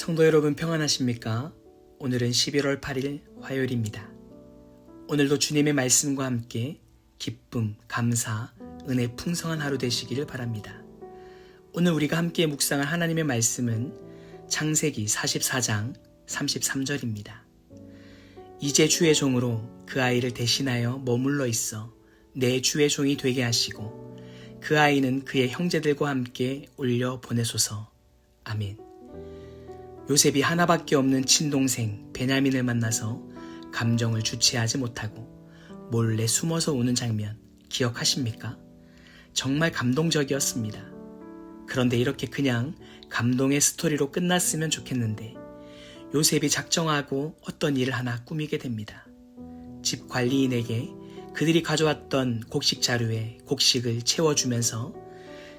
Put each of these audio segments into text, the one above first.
성도 여러분 평안하십니까? 오늘은 11월 8일 화요일입니다. 오늘도 주님의 말씀과 함께 기쁨, 감사, 은혜 풍성한 하루 되시기를 바랍니다. 오늘 우리가 함께 묵상할 하나님의 말씀은 창세기 44장 33절입니다. 이제 주의 종으로 그 아이를 대신하여 머물러 있어 내 주의 종이 되게 하시고 그 아이는 그의 형제들과 함께 올려 보내소서. 아멘. 요셉이 하나밖에 없는 친동생 베냐민을 만나서 감정을 주체하지 못하고 몰래 숨어서 우는 장면 기억하십니까? 정말 감동적이었습니다. 그런데 이렇게 그냥 감동의 스토리로 끝났으면 좋겠는데 요셉이 작정하고 어떤 일을 하나 꾸미게 됩니다. 집 관리인에게 그들이 가져왔던 곡식 자루에 곡식을 채워주면서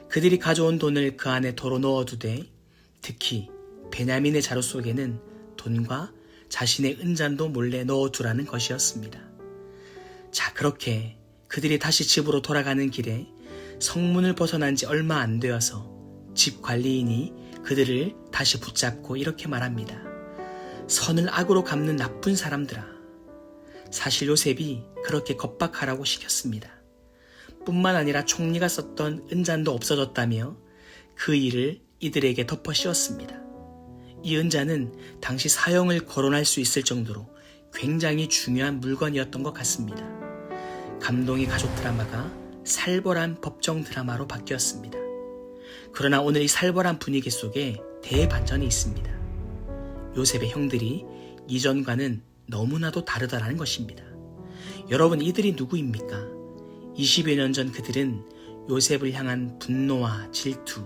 그들이 가져온 돈을 그 안에 덜어 넣어두되 특히 베냐민의 자루 속에는 돈과 자신의 은잔도 몰래 넣어두라는 것이었습니다. 자, 그렇게 그들이 다시 집으로 돌아가는 길에 성문을 벗어난 지 얼마 안 되어서 집 관리인이 그들을 다시 붙잡고 이렇게 말합니다. 선을 악으로 갚는 나쁜 사람들아. 사실 요셉이 그렇게 겁박하라고 시켰습니다. 뿐만 아니라 총리가 썼던 은잔도 없어졌다며 그 일을 이들에게 덮어 씌웠습니다. 이 은잔은 당시 사형을 거론할 수 있을 정도로 굉장히 중요한 물건이었던 것 같습니다. 감동의 가족 드라마가 살벌한 법정 드라마로 바뀌었습니다. 그러나 오늘 이 살벌한 분위기 속에 대반전이 있습니다. 요셉의 형들이 이전과는 너무나도 다르다라는 것입니다. 여러분, 이들이 누구입니까? 20여 년 전 그들은 요셉을 향한 분노와 질투,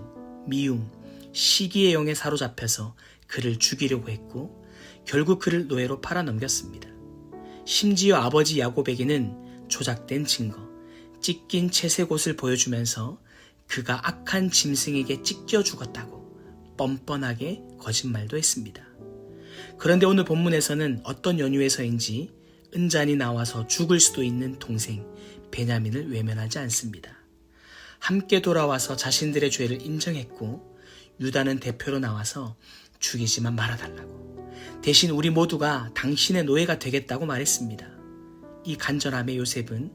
미움, 시기의 영에 사로잡혀서 그를 죽이려고 했고 결국 그를 노예로 팔아넘겼습니다. 심지어 아버지 야곱에게는 조작된 증거, 찢긴 채색옷을 보여주면서 그가 악한 짐승에게 찢겨 죽었다고 뻔뻔하게 거짓말도 했습니다. 그런데 오늘 본문에서는 어떤 연유에서인지 은잔이 나와서 죽을 수도 있는 동생 베냐민을 외면하지 않습니다. 함께 돌아와서 자신들의 죄를 인정했고 유다는 대표로 나와서 죽이지만 말아달라고, 대신 우리 모두가 당신의 노예가 되겠다고 말했습니다. 이 간절함에 요셉은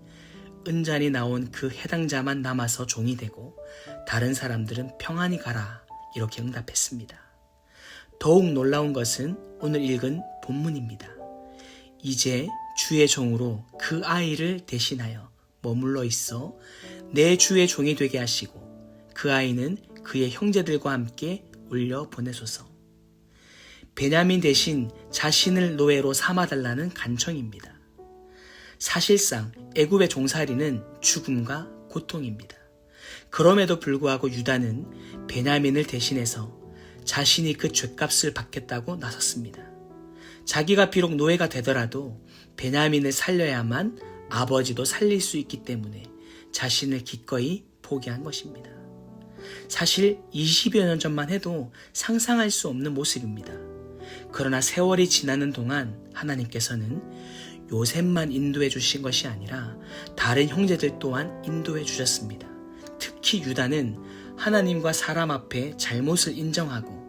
은잔이 나온 그 해당자만 남아서 종이 되고 다른 사람들은 평안히 가라 이렇게 응답했습니다. 더욱 놀라운 것은 오늘 읽은 본문입니다. 이제 주의 종으로 그 아이를 대신하여 머물러 있어 내 주의 종이 되게 하시고 그 아이는 그의 형제들과 함께 올려 보내소서. 베냐민 대신 자신을 노예로 삼아달라는 간청입니다. 사실상 애굽의 종살이는 죽음과 고통입니다. 그럼에도 불구하고 유다는 베냐민을 대신해서 자신이 그 죗값을 받겠다고 나섰습니다. 자기가 비록 노예가 되더라도 베냐민을 살려야만 아버지도 살릴 수 있기 때문에 자신을 기꺼이 포기한 것입니다. 사실 20여 년 전만 해도 상상할 수 없는 모습입니다. 그러나 세월이 지나는 동안 하나님께서는 요셉만 인도해 주신 것이 아니라 다른 형제들 또한 인도해 주셨습니다. 특히 유다는 하나님과 사람 앞에 잘못을 인정하고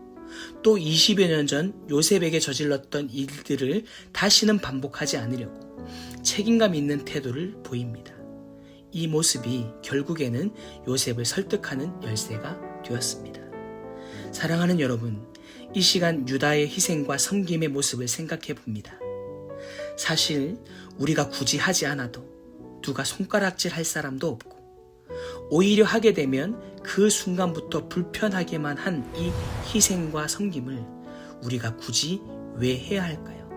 또 20여 년 전 요셉에게 저질렀던 일들을 다시는 반복하지 않으려고 책임감 있는 태도를 보입니다. 이 모습이 결국에는 요셉을 설득하는 열쇠가 되었습니다. 사랑하는 여러분, 이 시간 유다의 희생과 섬김의 모습을 생각해 봅니다. 사실 우리가 굳이 하지 않아도 누가 손가락질 할 사람도 없고 오히려 하게 되면 그 순간부터 불편하게만 한 이 희생과 섬김을 우리가 굳이 왜 해야 할까요?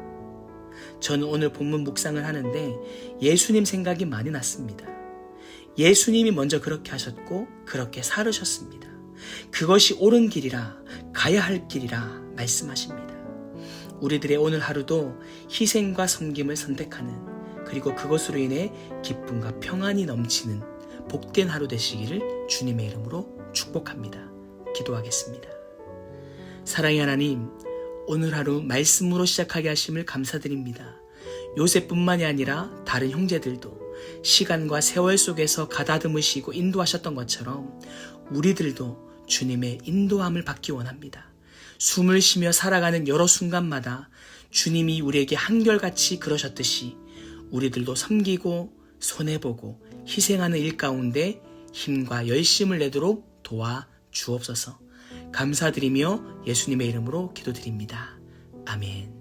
저는 오늘 본문 묵상을 하는데 예수님 생각이 많이 났습니다. 예수님이 먼저 그렇게 하셨고 그렇게 살으셨습니다. 그것이 옳은 길이라, 가야 할 길이라 말씀하십니다. 우리들의 오늘 하루도 희생과 섬김을 선택하는, 그리고 그것으로 인해 기쁨과 평안이 넘치는 복된 하루 되시기를 주님의 이름으로 축복합니다. 기도하겠습니다. 사랑의 하나님, 오늘 하루 말씀으로 시작하게 하심을 감사드립니다. 요셉뿐만이 아니라 다른 형제들도 시간과 세월 속에서 가다듬으시고 인도하셨던 것처럼 우리들도 주님의 인도함을 받기 원합니다. 숨을 쉬며 살아가는 여러 순간마다 주님이 우리에게 한결같이 그러셨듯이 우리들도 섬기고 손해보고 희생하는 일 가운데 힘과 열심을 내도록 도와 주옵소서. 감사드리며 예수님의 이름으로 기도드립니다. 아멘.